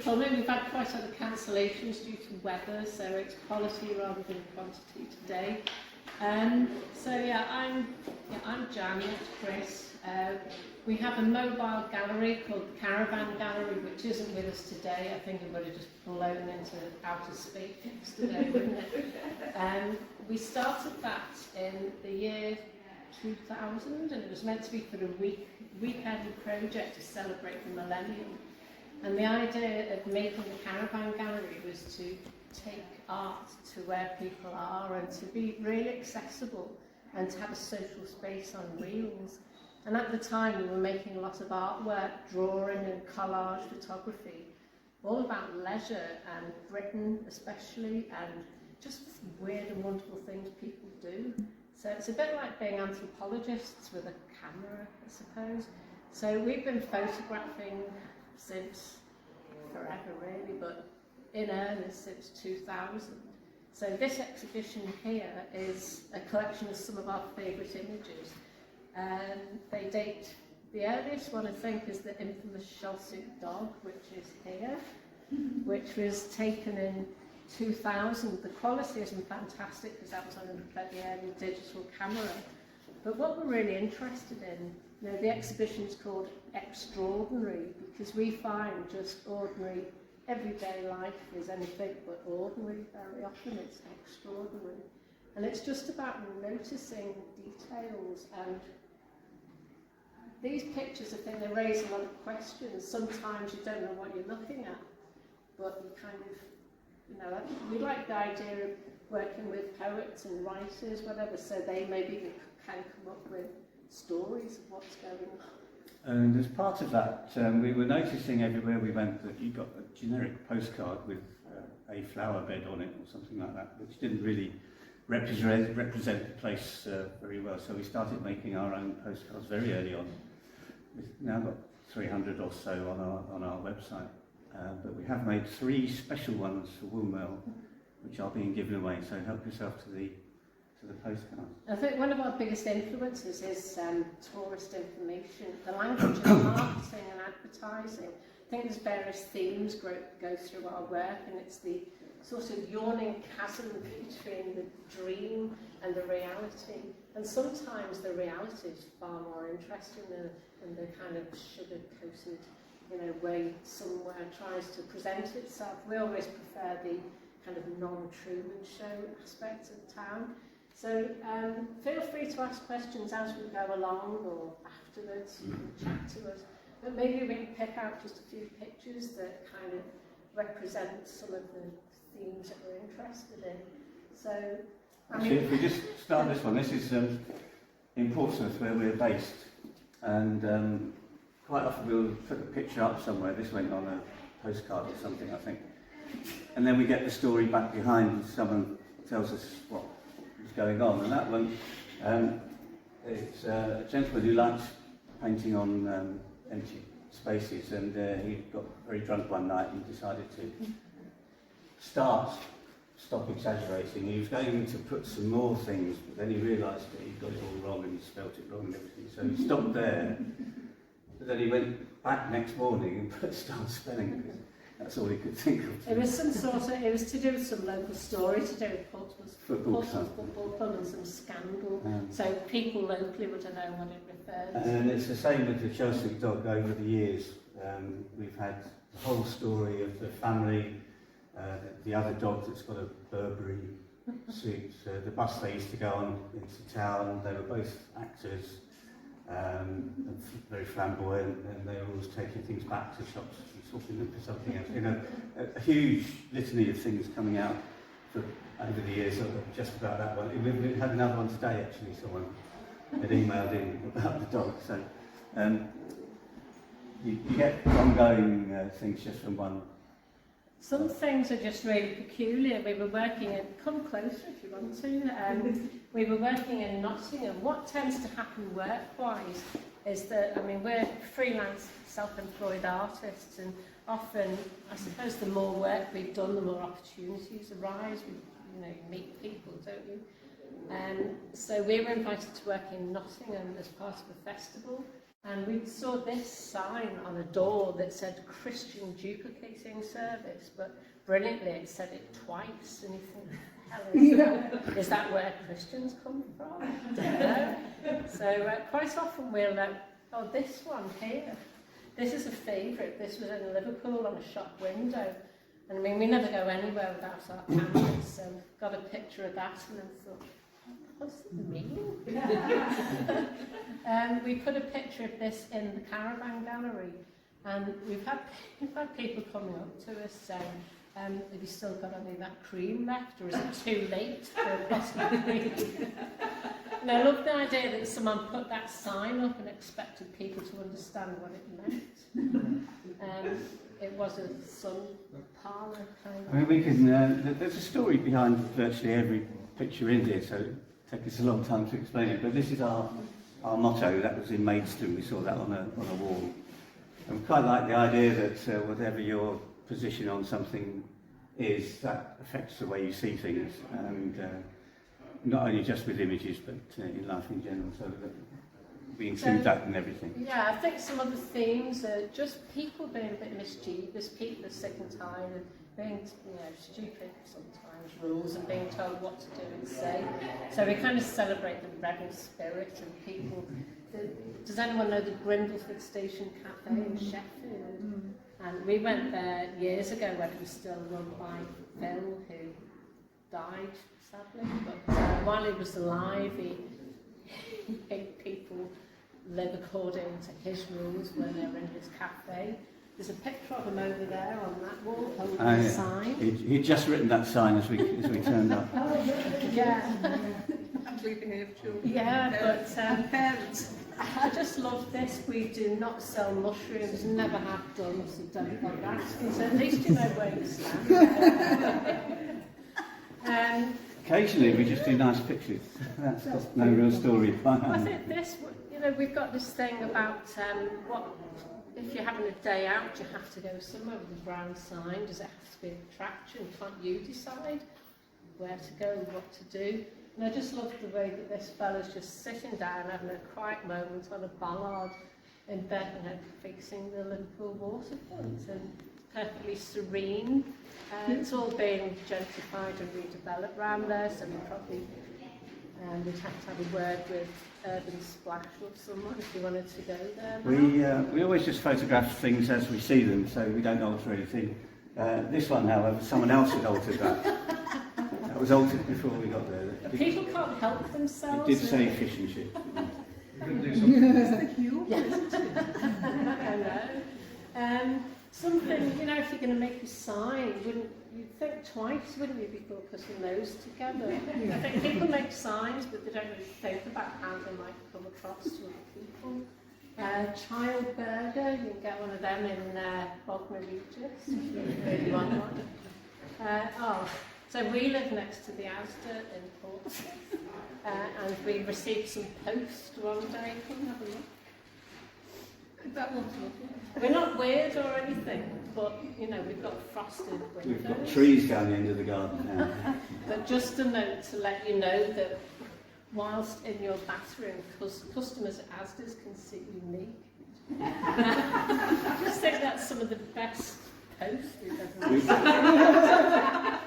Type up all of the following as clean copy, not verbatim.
coming. We've had quite a lot of cancellations due to weather, so it's quality rather than quantity today. So yeah, I'm Jan, that's Chris. We have a mobile gallery called Caravan Gallery, which isn't with us today. I think it would have just blown into outer space today, wouldn't it? We started that in the year 2000, and it was meant to be for a weekend project to celebrate the millennium. And the idea of making the Caravan Gallery was to take art to where people are and to be really accessible and to have a social space on wheels. And at the time we were making a lot of artwork, drawing and collage photography, all about leisure and Britain especially, and just weird and wonderful things people do. So it's a bit like being anthropologists with a camera, I suppose. So we've been photographing since forever really, but in earnest since 2000. So this exhibition here is a collection of some of our favourite images. They date, the earliest one I think is the infamous shell-suit dog, which is here, which was taken in 2000. The quality isn't fantastic because that was on the early digital camera. But what we're really interested in, you know, the exhibition is called Extraordinary because we find just ordinary everyday life is anything but ordinary. Very often it's extraordinary. And it's just about noticing details, and these pictures, I think they raise a lot of questions. Sometimes you don't know what you're looking at, but you kind of, you know, we like the idea of working with poets and writers, whatever, so they maybe can come up with stories of what's going on. And as part of that, we were noticing everywhere we went that you got a generic postcard with a flower bed on it or something like that, which didn't really represent the place very well. So we started making our own postcards very early on. We've now got 300 or so on our website. But we have made 3 special ones for Wombwell, which are being given away. So help yourself to the postcards. I think one of our biggest influences is tourist information, the language of marketing and advertising. I think there's various themes go through our work, and it's the sort of yawning chasm between the dream and the reality. And sometimes the reality is far more interesting than the kind of sugar-coated, you know, way somewhere tries to present itself. We always prefer the kind of non-Truman Show aspect of town. So feel free to ask questions as we go along or afterwards, you can chat to us. But maybe we can pick out just a few pictures that kind of represent some of the themes that we're interested in. So, I mean, if we just start this one, this is in Portsmouth where we're based, and quite often we'll put a picture up somewhere. This went on a postcard or something, I think, and then we get the story back behind. Someone tells us what is going on, and that one, it's a gentleman who likes painting on empty spaces, and he got very drunk one night and decided to stop exaggerating. He was going to put some more things, but then he realised that he'd got it all wrong and he spelt it wrong and everything. So he stopped there, but then he went back next morning and started spelling it. That's all he could think of. It was some sort of, it was to do with some local story, to do with Portsmouth football club and some scandal. So people locally would know what it referred to. And it's the same with the Chelsea dog over the years. We've had the whole story of the family, the other dog that's got a Burberry suit, the bus they used to go on into town. They were both actors, very flamboyant, and they were always taking things back to shops and swapping them for something else. You know, a huge litany of things coming out over the years, just about that one. We had another one today, actually. Someone had emailed in about the dog. So you get ongoing things just from one. Some things are just really peculiar. We were working in, come closer if you want to, we were working in Nottingham. What tends to happen work-wise is that, I mean, we're freelance, self-employed artists, and often, I suppose the more work we've done, the more opportunities arise. You meet people, don't you? So we were invited to work in Nottingham as part of a festival. And we saw this sign on a door that said Christian duplicating service, but brilliantly it said it twice, and you think, hell is that where Christians come from? I don't know. So quite often we'll, oh, this one here, this is a favourite. This was in Liverpool on a shop window. And I mean, we never go anywhere without our cameras, so got a picture of that and then thought, what's the meaning? We put a picture of this in the Caravan Gallery, and we've had people coming up to us saying, have you still got any of that cream left, or is it too late for a possible cream? And I love the idea that someone put that sign up and expected people to understand what it meant. It was a sun parlour kind of. I mean, we can. There's a story behind virtually every picture in here, so it'll take us a long time to explain it. But this is our motto. That was in Maidstone. We saw that on a wall. And we quite like the idea that whatever your position on something is, that affects the way you see things, and not only just with images, but in life in general. So that we include that in everything. Yeah, I think some of the themes are just people being a bit mischievous, people are sick and tired of being, stupid sometimes, rules, and being told what to do and say. So we kind of celebrate the rebel spirit of people. Does anyone know the Grindleford Station Cafe in Sheffield? And we went there years ago when it was still run by Phil, who died sadly. But while he was alive, he made people live according to his rules when they were in his cafe. There's a picture of him over there on that wall holding a sign. He'd just written that sign as we turned up. Oh, really? Yeah. I'm sleeping here for children. Yeah, but parents. I just love this. We do not sell mushrooms, never have done, so don't bother asking. So at least you know where you stand. Occasionally we just do nice pictures. That's got no real story behind it. I think this, we've got this thing about what if you're having a day out, you have to go somewhere with a brown sign. Does it have to be an attraction? Can't you decide where to go and what to do? And I just love the way that this fella's just sitting down, having a quiet moment on a bollard in bed, facing the Liverpool waterfront, and perfectly serene. It's all being gentrified and redeveloped around there, so we probably we'd have to have a word with Urban Splash or someone if you wanted to go there. We always just photograph things as we see them, so we don't alter anything. This one, however, someone else had altered that. That was altered before we got there. People can't help themselves. It did say fish and chips. You can do something. I know. Something, if you're going to make a sign, you'd think twice, wouldn't you, before putting those together? I think people make signs, but they don't really think about how they might come across to other people. Child burger, you can get one of them in Bognor Regis if you really want one. So we live next to the Asda in Portsmouth, and we received some post one day. Come and have a look. That one's lovely. We're not weird or anything, but we've got frosted windows. We've got trees down the end of the garden now. But just a note to let you know that whilst in your bathroom, customers at Asda's can see you naked. I just think that's some of the best posts we've ever seen.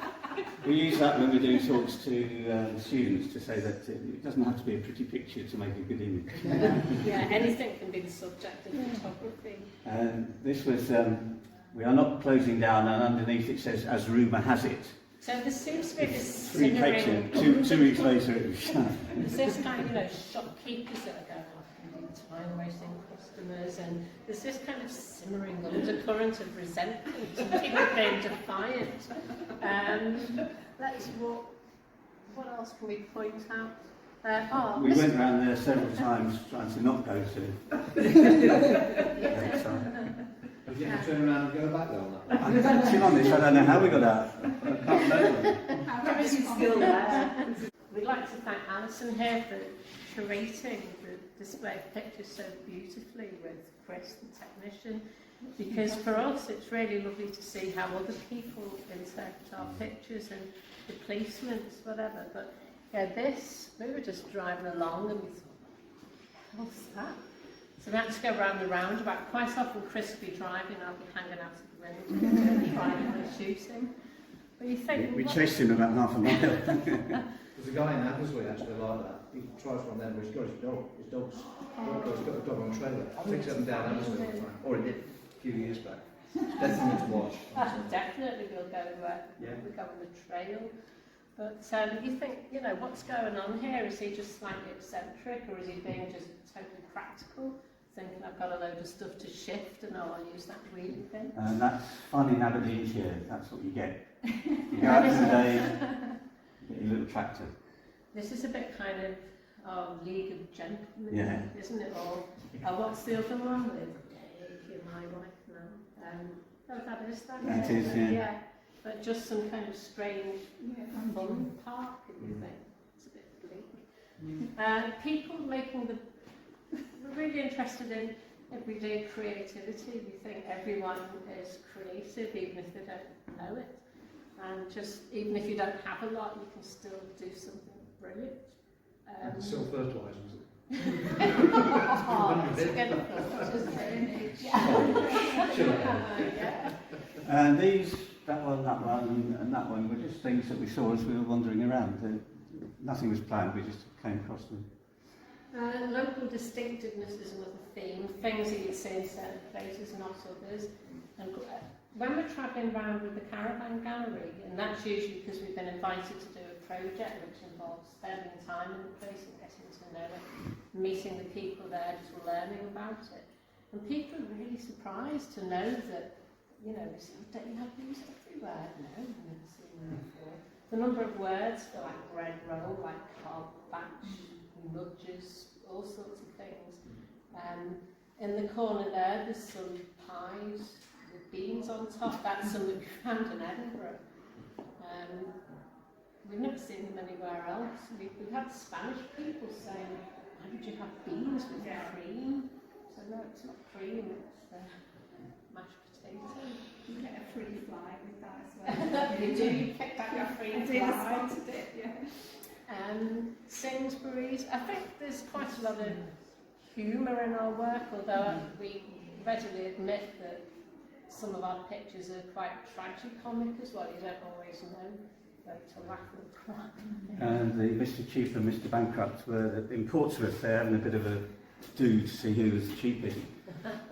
We use that when we do talks to students to say that it doesn't have to be a pretty picture to make a good image. Yeah, anything can be the subject of photography. This was, we are not closing down, and underneath it says, as rumour has it. So there seems to be this Three simmering... pictures, 2 weeks later it was shut. There's this kind of, shopkeepers that are going off and time wasting customers, and there's this kind of simmering undercurrent of resentment and people being defiant. What else can we point out? We went round there several times trying to not go to. Did you have to turn around and go back there on that? To be honest, I don't know how we got out. I can't remember. Still there. We'd like to thank Alison here for curating the display of pictures so beautifully with Chris, the technician, because for us it's really lovely to see how other people interpret our pictures and the placements, whatever. But yeah, we were just driving along and we thought, what's that? So we had to go around the roundabout. Quite often Chris will be driving, I'll be hanging out of the window, trying to shoot him. But you think... We chased him about half a mile. There's a guy in Abersley actually like that. He tries one there where he's got his dog. His dog's he's got a dog on a trailer. Takes it up and down Abersley all the time. Or he did a few years back. Definitely to watch. Definitely we'll go, we'll go on the trail. But you think, you know, what's going on here? Is he just slightly eccentric, or is he being just totally practical? Thinking I've got a load of stuff to shift and I'll use that wheelie thing. And that's fun in Aberdeenshire, that's what you get. You go out for the day, you get your little tractor. This is a bit kind of League of Gentlemen, isn't it? Or what's the other one with You're My Wife Now? That is that. That is, yeah. But just some kind of strange fun park, and you think it's a bit bleak. People making we're really interested in everyday creativity. We think everyone is creative, even if they don't know it. And just, even if you don't have a lot, you can still do something brilliant. And still fertiliser, is it? It's a good thought, isn't it? Yeah. And these, that one, and that one were just things that we saw as we were wandering around. Nothing was planned, we just came across them. Local distinctiveness is another theme, things that you'd see in certain places, not others. And when we're travelling around with the Caravan Gallery, and that's usually because we've been invited to do a project which involves spending time in the place and getting to know it, meeting the people there, just learning about it. And people are really surprised to know that, you know, don't you have these everywhere? No, I've never seen them before. The number of words for like bread roll, like carb batch, nudges, all sorts of things. In the corner there's some pies with beans on top. That's something we found in Edinburgh. We've never seen them anywhere else. We've had Spanish people saying, why did you have beans with cream? So no, it's not cream, it's mashed potato. You get a free fly with that as well. You do, you picked up your free I fly. did, I spotted it, yeah. Sainsbury's. I think there's quite a lot of humour in our work, although we readily admit that some of our pictures are quite tragicomic as well. You don't always know whether to laugh or cry. And the Mr. Cheap and Mr. Bankrupt were in Portsmouth, they're having a bit of a do to see who was the cheapest.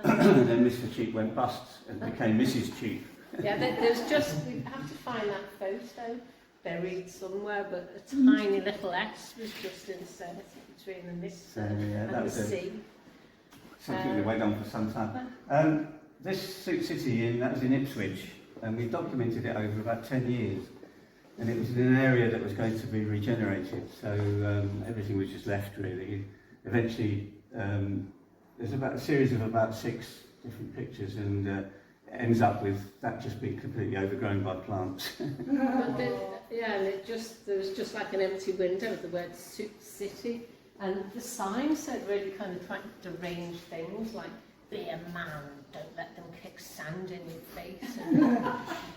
And then Mr. Cheap went bust and became Mrs. Cheap. Yeah, there's just, we have to find that photo buried somewhere, but a tiny little S was just inserted between the Mr. and that the was C. Something that went on for some time. This city that was in Ipswich, and we documented it over about 10 years. And it was in an area that was going to be regenerated, so everything was just left really. Eventually, there's about a series of about 6 different pictures, and it ends up with that just being completely overgrown by plants. Yeah, and there was just like an empty window with the word City, and the sign said really kind of quite deranged things like, be a man, don't let them kick sand in your face.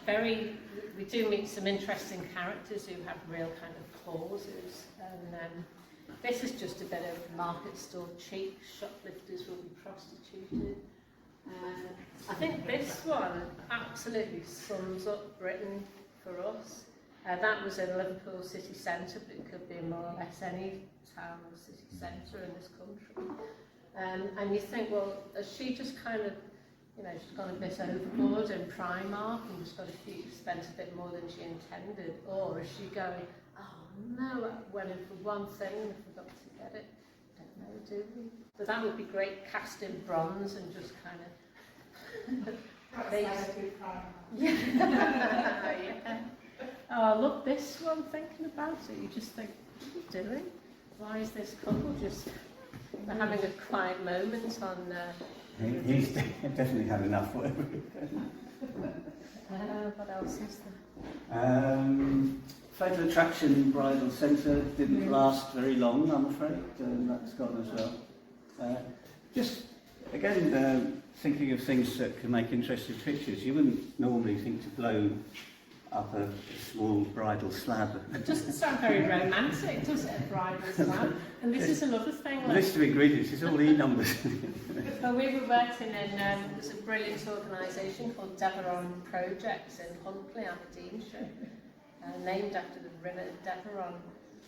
And we do meet some interesting characters who have real kind of causes, and this is just a bit of market stall cheek, shoplifters will be prostituted. I think this one absolutely sums up Britain for us. That was in Liverpool city centre, but it could be more or less any town or city centre in this country. And you think, well, has she just kind of, you know, she's gone a bit overboard in Primark and just spent a bit more than she intended? Or is she going, oh no, I went in for one thing and I forgot to get it? Don't know, do we? So that would be great, cast in bronze and just kind of... yeah. Oh, look, this one, thinking about it, you just think, what are you doing? Why is this couple just having a quiet moment on... He's definitely had enough, whatever. What else is there? Fatal Attraction Bridal Centre didn't last very long, I'm afraid, that's gone as well. Just, again, thinking of things that can make interesting pictures. You wouldn't normally think to blow up a small bridal slab. It doesn't sound very romantic, does it, a bridal slab? And this is another thing. The list of ingredients is all E numbers. Well, we were working in, there's a brilliant organisation called Deveron Projects in Huntley, Aberdeenshire, named after the river Deveron.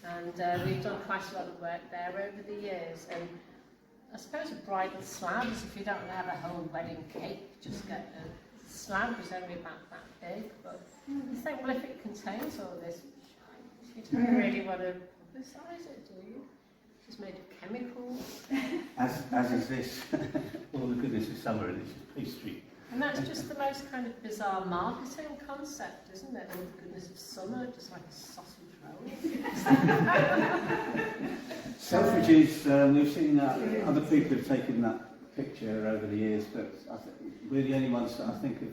And we've done quite a lot of work there over the years. And I suppose a bridal slab is if you don't have a whole wedding cake, just get a slab is only about that big. But you think, well, if it contains all this, you don't really want to publicise it, do you? It's made of chemicals. As is this. All the goodness of summer and it's pastry. And that's just the most kind of bizarre marketing concept, isn't it? All the goodness of summer, just like a sausage roll. Selfridges, we've seen other people have taken that picture over the years, but I think we're the only ones that I think of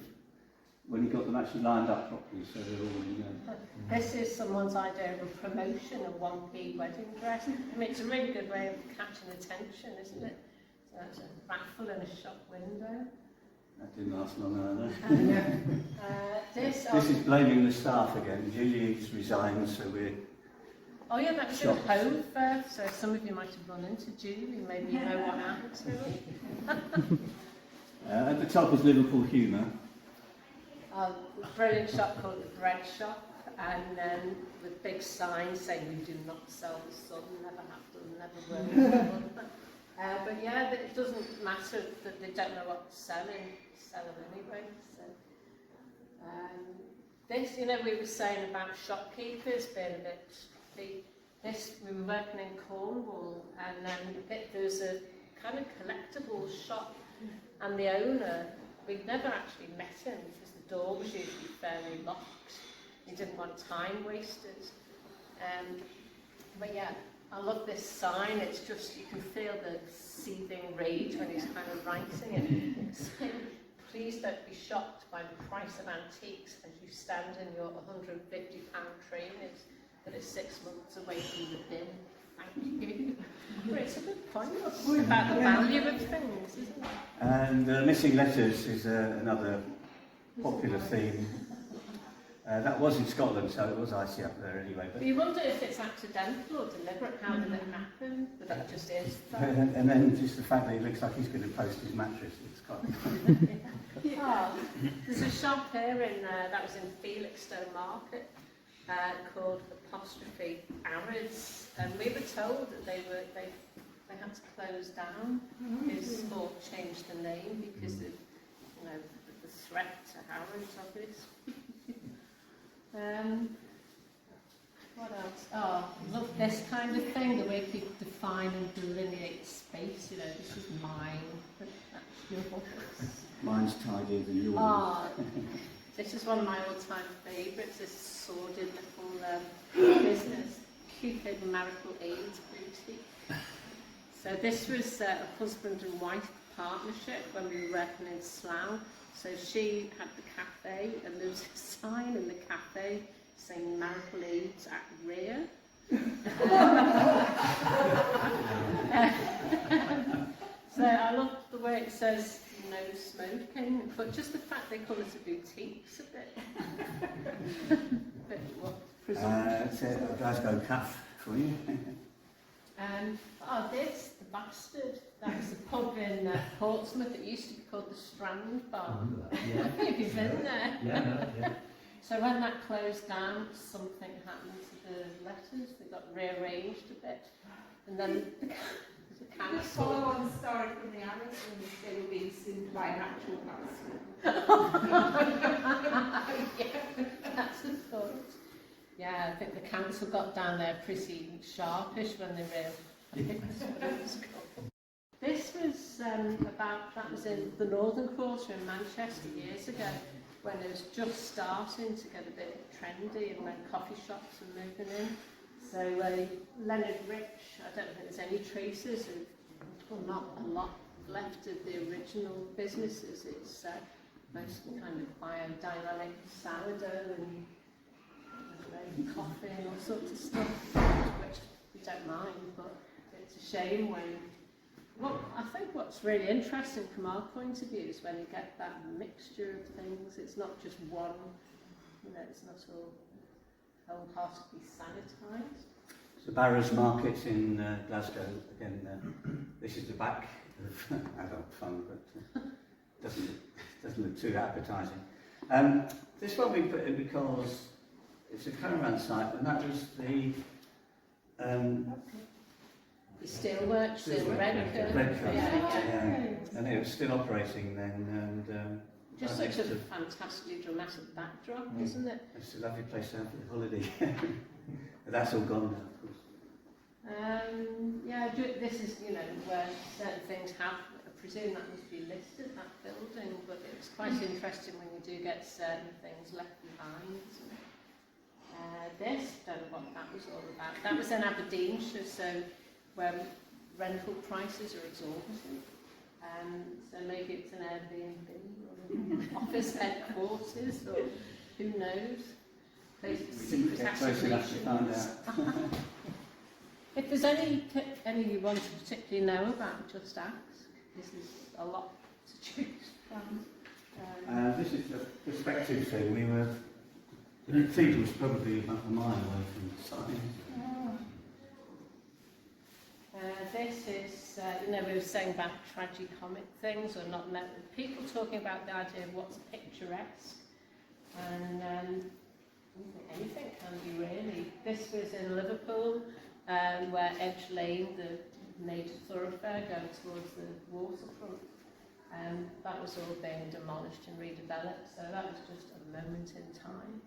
when you got them actually lined up properly, so they're all, you know. This is someone's idea of a promotion of 1p wedding dress. I mean, it's a really good way of catching attention, isn't it? So it's a raffle in a shop window. That didn't last long either. This is blaming the staff again. Julie's resigned, so we're... Oh yeah, that was in Hove, so some of you might have run into Julie, maybe you know what happened to her. At the top is Liverpool Humour. A brilliant shop called the Bread Shop, and then with big signs saying we do not sell the sun, never have done, never will. But yeah, it doesn't matter that they don't know what to sell them anyway. So this, you know, we were saying about shopkeepers being a bit. We were working in Cornwall, and there was a kind of collectible shop, and the owner, we'd never actually met him because the door was usually fairly locked. He didn't want time wasters. But yeah, I love this sign. It's just, you can feel the seething rage when he's kind of writing it. It's saying, please don't be shocked by the price of antiques as you stand in your £150 trainers that is 6 months away from the bin. Thank you. But it's a good point. It's about the value of things, isn't it? And missing letters is another popular theme. That was in Scotland, so it was icy up there anyway. But you wonder if it's accidental or deliberate. How did it happen? But that just is. And then just the fact that it looks like he's going to post his mattress. It's quite. Oh, there's a shop here that was in Felixstowe Market called Apostrophe Arids, and we were told that they had to close down or change the name because of, you know, the threat to Harrods of this. What else? Oh, I love this kind of thing, the way people define and delineate space. You know, this is mine, but that's yours. Mine's tidier than yours. Oh, this is one of my all-time favourites, this sordid little business, Cupid Miracle Aid Boutique. So this was a husband and wife partnership when we were working in Slough. So she had the cafe, and there was a sign in the cafe saying Miracle Aids at rear. So I love the way it says no smoking, but just the fact they call it a boutique's a bit what, It's a Glasgow Cuff for you. This, the Bastard, that's a pub in Portsmouth. It used to be called the Strand Bar. Yeah. I think you've been there. Yeah. So when that closed down, something happened to the letters. They got rearranged a bit, and then the council. Follow on the story from the Arabs when they were being sued by an actual bastard. Yeah, that's a thought. Yeah, I think the council got down there pretty sharpish when they realised what it was called. This was that was in the Northern Quarter in Manchester years ago, when it was just starting to get a bit trendy and when coffee shops were moving in. So Leonard Rich, I don't think there's any traces of, well, not a lot left of the original businesses. It's mostly kind of biodynamic sourdough and coffee and all sorts of stuff, which we don't mind, but it's a shame when... Well, I think what's really interesting from our point of view is when you get that mixture of things. It's not just one you know, it's not all wholeheartedly sanitised. So Barrows Markets in Glasgow, again, this is the back of adult fun, but doesn't look too appetising. This one we put in because it's a caravan site, and that was the Steelworks in Redcar. Redcar, Yeah. and it was still operating then, and Just such a fantastically dramatic backdrop, isn't it? it's a lovely place to have a holiday. But that's all gone now, of course. Yeah, this is, you know, where certain things have, I presume that must be listed, that building, but it's quite interesting when you do get certain things left behind, isn't it? This, don't know what that was all about. That was in Aberdeenshire, so where rental prices are exorbitant. So maybe it's an Airbnb or an office headquarters, or who knows? Place for We didn't secret get close enough to find assignations. If there's any you want to particularly know about, just ask. This is a lot to choose from. This is the perspective thing. The cathedral was probably about a mile away from the site. This is, you know, we were saying about tragicomic things, or not people talking about the idea of what's picturesque, and anything can be really. This was in Liverpool, where Edge Lane, the major thoroughfare going towards the waterfront, that was all being demolished and redeveloped, so that was just a moment in time.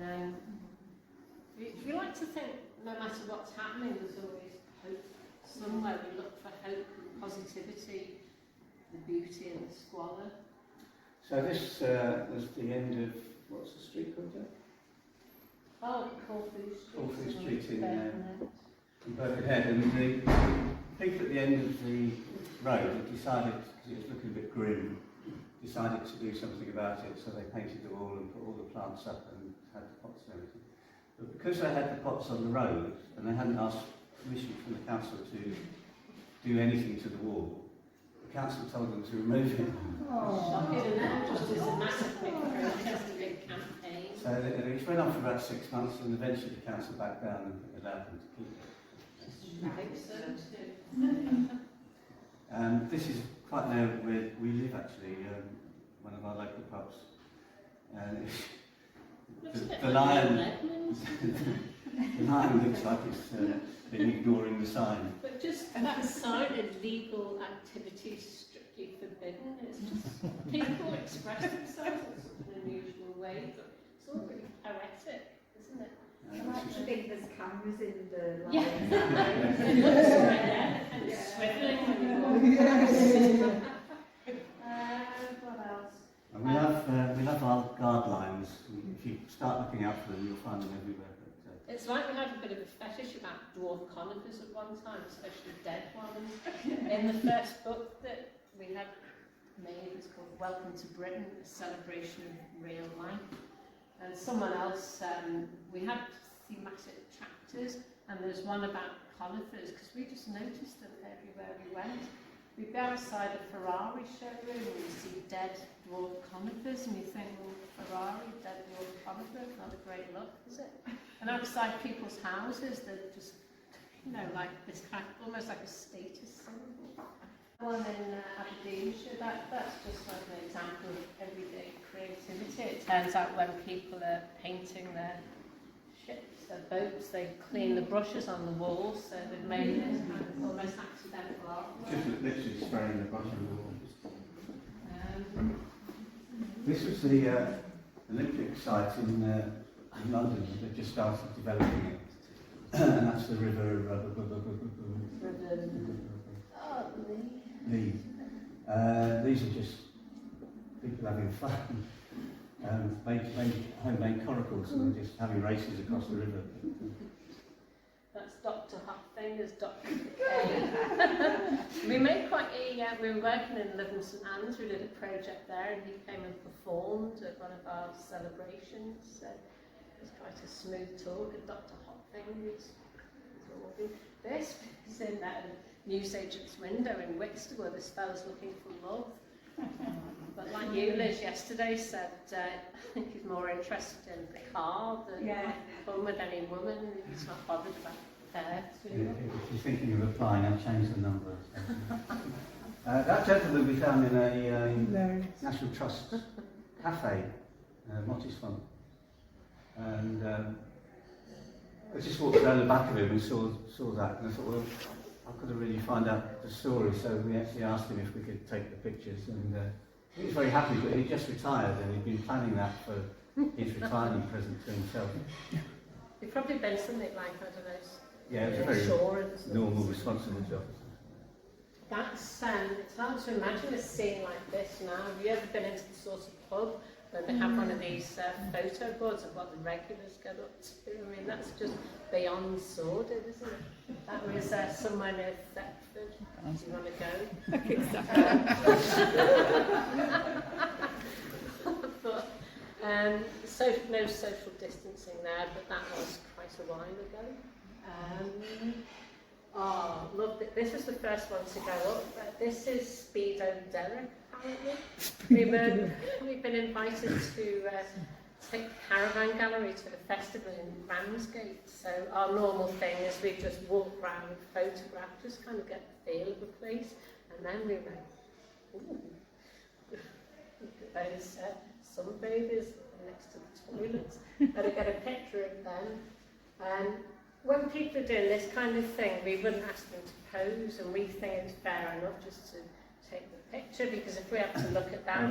And we like to think no matter what's happening, there's always hope. Somewhere we look for hope and positivity, the beauty and the squalor. So this was the end of, what's the street called there? Oh, Corfu Street. Corfu Street in Birkenhead. Birkenhead, and the people at the end of the road had decided, because it was looking a bit grim, decided to do something about it, so they painted the wall and put all the plants up and had the pots and everything. But because they had the pots on the road, and they hadn't asked permission from the council to do anything to the wall, the council told them to remove it. Shocking, and that just is a massive big protest, a big campaign. So it went on for about 6 months, and eventually the council backed down and allowed them to keep it. I think so too. This is quite near where we live, actually, one of our local pubs. Looks a bit The like lion, Lebanon's. the lion looks like it's been ignoring the sign. But just that sign, illegal activities strictly forbidden, it's just people express themselves in such an unusual way, but it's all really poetic, isn't it? I like to think there's cameras in the Yeah. library. It looks right there, and it's swiveling when you walk past. What else? And we love our guard lines. If you start looking out for them, you'll find them everywhere. But, It's like we had a bit of a fetish about dwarf conifers at one time, especially dead ones. In the first book that we had made, it's called Welcome to Britain, a celebration of real life. And someone else, we had thematic chapters, and there's one about conifers, because we just noticed them everywhere we went. We'd go outside a Ferrari showroom and you see dead dwarf conifers, and you think, well, Ferrari, dead dwarf conifer, not a great look, is it? And outside people's houses, they're just, you know, like this kind of, almost like a status symbol. One in Aberdeenshire, that's just like an example of everyday creativity. It turns out when people are painting their ships, their boats, they clean the brushes on the walls, so they've made this kind of almost accidental artwork. just literally spraying the brush on the wall. This was the Olympic site in London. They just started developing it, and that's the river. These are just people having fun. Made homemade coracles and they're just having races across the river. That's Dr. Hotfinger's Dr. K. We made quite a, we were working in Liverpool St Anne's, we did a project there, and he came and performed at one of our celebrations. So it was quite a smooth talk, and Dr. Hotfinger's talking. This is in that newsagent's window in Wixter, where this fella's looking for love. But like you, Liz, yesterday said, I think he's more interested in the car than fun with any woman. He's not bothered about hair. If you're thinking of applying, I've changed the number. That gentleman we found in a National Trust cafe, Mottis Fund. And I just walked around the back of him and saw that, and I thought, well, I could have really find out the story, so we actually asked him if we could take the pictures, and he was very happy, but he'd just retired, and he'd been planning that for his retirement present to himself. You've probably been something like, I don't know, Yeah, it was a very insurance. normal, responsible job. That's, it's hard to imagine a scene like this now. Have you ever been into the sort of pub where they have one of these photo boards of what the regulars get up to? I mean, that's just beyond sordid, isn't it? That was somewhere near Thetford. Do you want to go? Okay, But, no social distancing there, but that was quite a while ago. Oh, look, this was the first one to go up. This is Speedo Derek, apparently. We've been invited to take Caravan Gallery to the festival in Ramsgate. So our normal thing is we just walk around, photograph, just kind of get the feel of the place. And then we went, ooh, those sunbathers next to the toilets. And I get a picture of them. And when people are doing this kind of thing, we wouldn't ask them to pose, and we think it's fair enough just to take the picture, because if we have to look at that,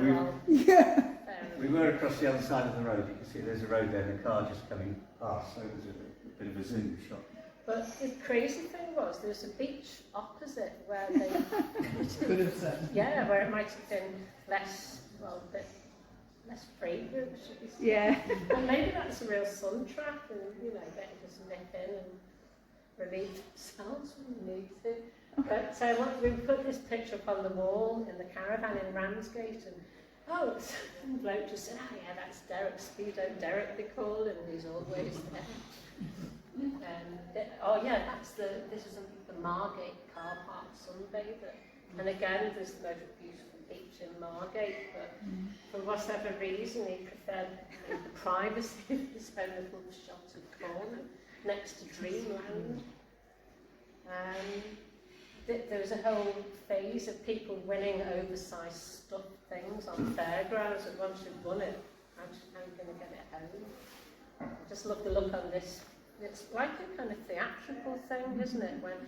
We were across the other side of the road. You can see there's a road there and a car just coming past, so it was a bit of a zoom shot. But the crazy thing was there was a beach opposite where they Could have said. yeah, where it might have been less, well, a bit less fragrant, should we say. Yeah. And maybe that's a real sun trap, and you know, they can just nip in and relieve themselves when they need to. But we put this picture up on the wall in the caravan in Ramsgate, and some bloke just said, yeah, that's Derek, Speedo Derek they call him, and he's always there. This is the Margate car park sunbather. And again, there's the most beautiful beach in Margate, but for whatever reason, he preferred the privacy of his own little sheltered corner next to Dreamland. There was a whole phase of people winning oversized stuffed things on fairgrounds, and once you've won it, how are you going to get it home? Just look on this. It's like a kind of theatrical thing, isn't it? When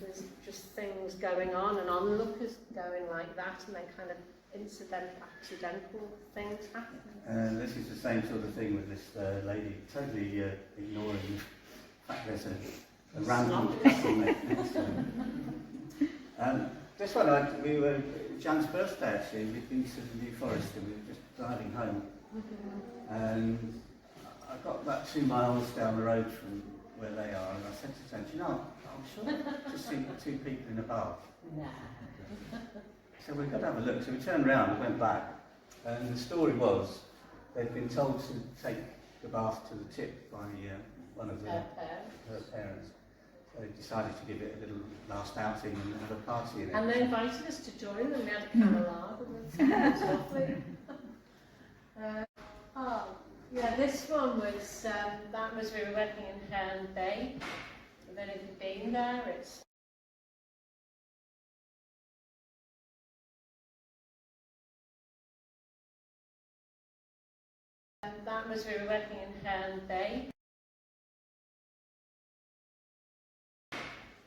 there's just things going on and onlookers going like that, and then kind of accidental things happen. This is the same sort of thing with this lady, totally ignoring the fact there's a random castle next to her. This one, we were Jan's birthday actually. We'd been to the New Forest and we were just driving home. And I got about 2 miles down the road from where they are, and I said to Jan, you know, I'm sure I've just seen 2 people in a bath. So we've got to have a look. So we turned around and went back, and the story was they'd been told to take the bath to the tip by one of her parents. So they decided to give it a little last outing and have a party in it. And they invited us to join them. We had a canelade, and it was lovely. This one was, we were working in Herne Bay. I don't know if you've been there. It's we were working in Herne Bay. I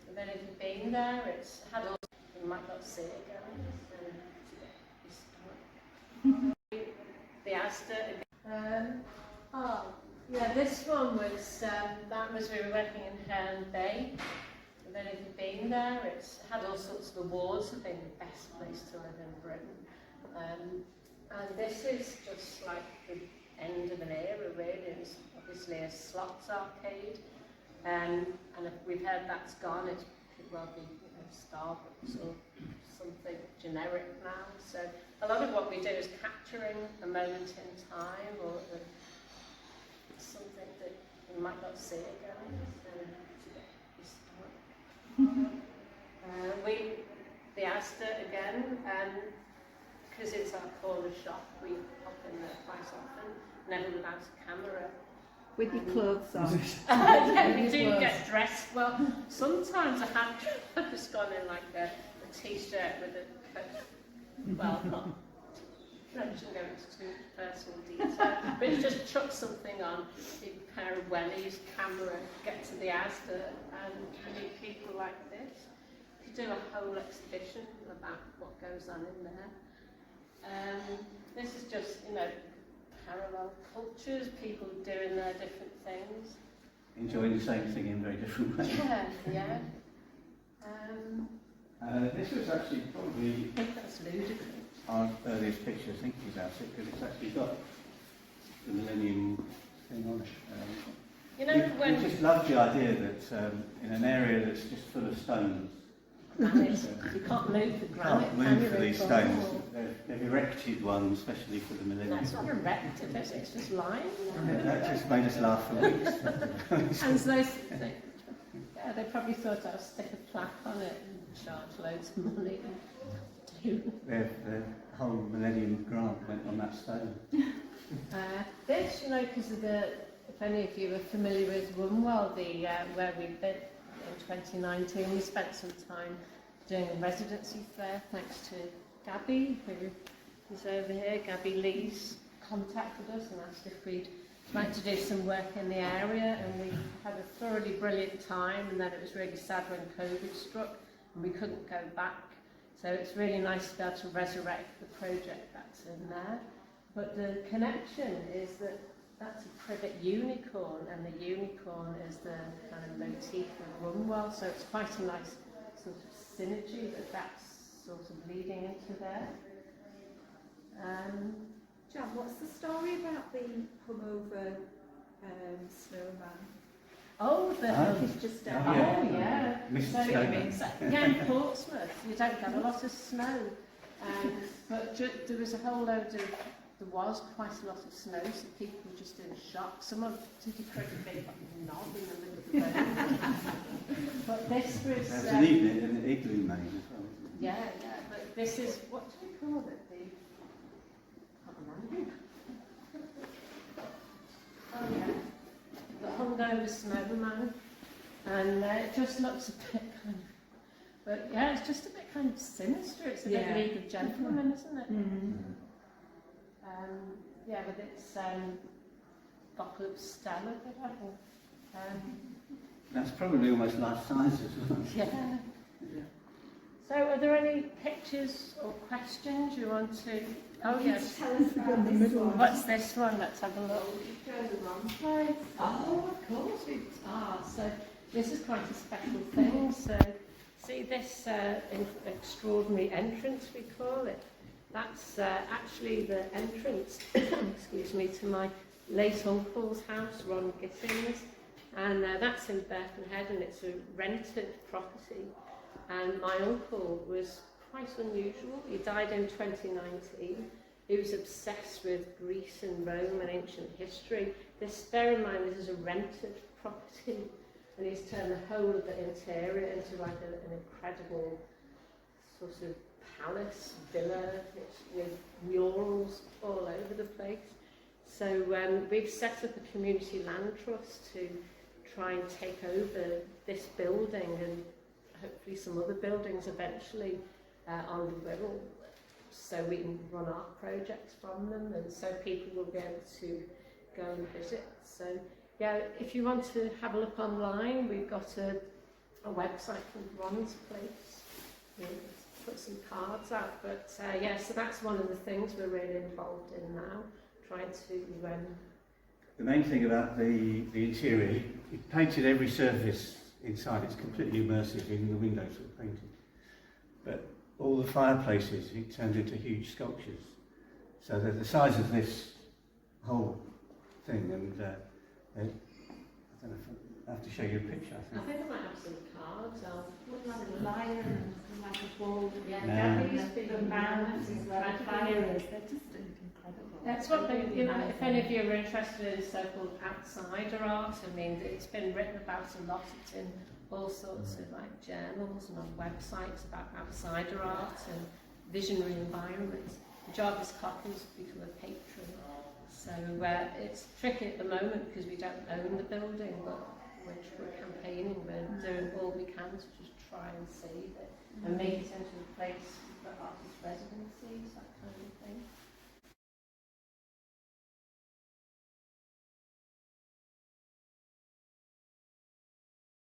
don't know if you've been there. It's had all, you might not see it again. The Astor. This one was, we were working in Herne Bay. I don't know if you've been there. It's had all sorts of awards for being the best place to live in Britain. And this is just like the end of an era, really. It's obviously a slots arcade. And if we've heard that's gone, it could well be Starbucks or something generic now. So a lot of what we do is capturing a moment in time, or something that you might not see again. The Astor again, because it's our corner shop, we pop in there quite often, never without a camera. With your clothes on. Yeah, we With do your clothes. get dressed well. Sometimes I have just gone in like a t-shirt with a coat. Well, not. No, I shouldn't go into too much personal detail, but it's just chuck something on, keep a pair of wellies, camera, get to the Asda, and meet people like this. You do a whole exhibition about what goes on in there. This is just, you know, parallel cultures, people doing their different things. Enjoying the same thing in very different ways. Yeah, yeah. This was actually probably I think that's ludicrous. our earliest picture, thinking about it, because it's actually got the Millennium thing on it. You know, we when just loved the idea that in an area that's just full of stones, granite, you can't move the you granite. can't can move you, for these Rachel? stones. They've erected one especially for the Millennium. That's not erected, it's just lying. That just made us laugh for weeks. And so they probably thought I'll stick a plaque on it and charge loads of money. The whole Millennium grant went on that stone. This, you know, because of the, if any of you are familiar with Wombwell, where we've been in 2019, we spent some time doing a residency fair thanks to Gabby, who is over here. Gabby Lees contacted us and asked if we'd like to do some work in the area, and we had a thoroughly brilliant time, and then it was really sad when COVID struck and we couldn't go back. So it's really nice to be able to resurrect the project that's in there. But the connection is that that's a privet unicorn, and the unicorn is the kind of motif of Wombwell, so it's quite a nice sort of synergy that's sort of leading into there. Jan, what's the story about the hungover snowman? Oh, He's just down Oh, there. Oh, yeah. Mr. So, Snowman. yeah, in Portsmouth, you don't get a lot of snow. But there was a whole load of, there was quite a lot of snow, so people were just in shock. Someone took a pretty big knob in the middle of the road. But this was... There was an igloo made as well. yeah, yeah, but this is, what do we call it? I can't remember. Oh, yeah. The hungover snowman, and it just looks a bit kind of, but yeah, it's just a bit kind of sinister. It's a bit League of Gentlemen, isn't it? Mm-hmm. Yeah, with its bottle of Stella, I think. That's probably almost life size as well. Yeah. So, are there any pictures or questions you want to? Oh yes. Tell us about this one. What's this one? Let's have a look. Show the wrong place. Oh, of course it's so this is quite a special thing. So, see this extraordinary entrance, we call it. That's actually the entrance, excuse me, to my late uncle's house, Ron Gittings, and that's in Birkenhead, and it's a rented property. And my uncle was quite unusual. He died in 2019. He was obsessed with Greece and Rome and ancient history. Bear in mind, this is a rented property, and he's turned the whole of the interior into like an incredible sort of palace, villa, with murals all over the place. So we've set up a community land trust to try and take over this building and hopefully some other buildings eventually on the Wirral, so we can run art projects from them, and so people will be able to go and visit. So yeah, if you want to have a look online, we've got a website called Ron's Place. Put some cards out, but yeah, so that's one of the things we're really involved in now, trying to... The main thing about the interior, he painted every surface inside. It's completely immersive, even the windows were painted. But all the fireplaces, he turned into huge sculptures. So they're the size of this whole thing, and I don't know if I have to show you a picture, I I think. think I might have some cards. Looks like a lion, like a bull. Yeah, No. Gabby's big mountains, red fires. They're just incredible. That's what they, you know, if any of you are interested in so-called outsider art, I mean, it's been written about a lot. It's in all sorts of like journals and on websites about outsider art and visionary environments. Jarvis Cottons become a patron. So it's tricky at the moment because we don't own the building, but we're campaigning, we're doing all we can to just try and save it and make it into a place for artist residencies, that kind of thing.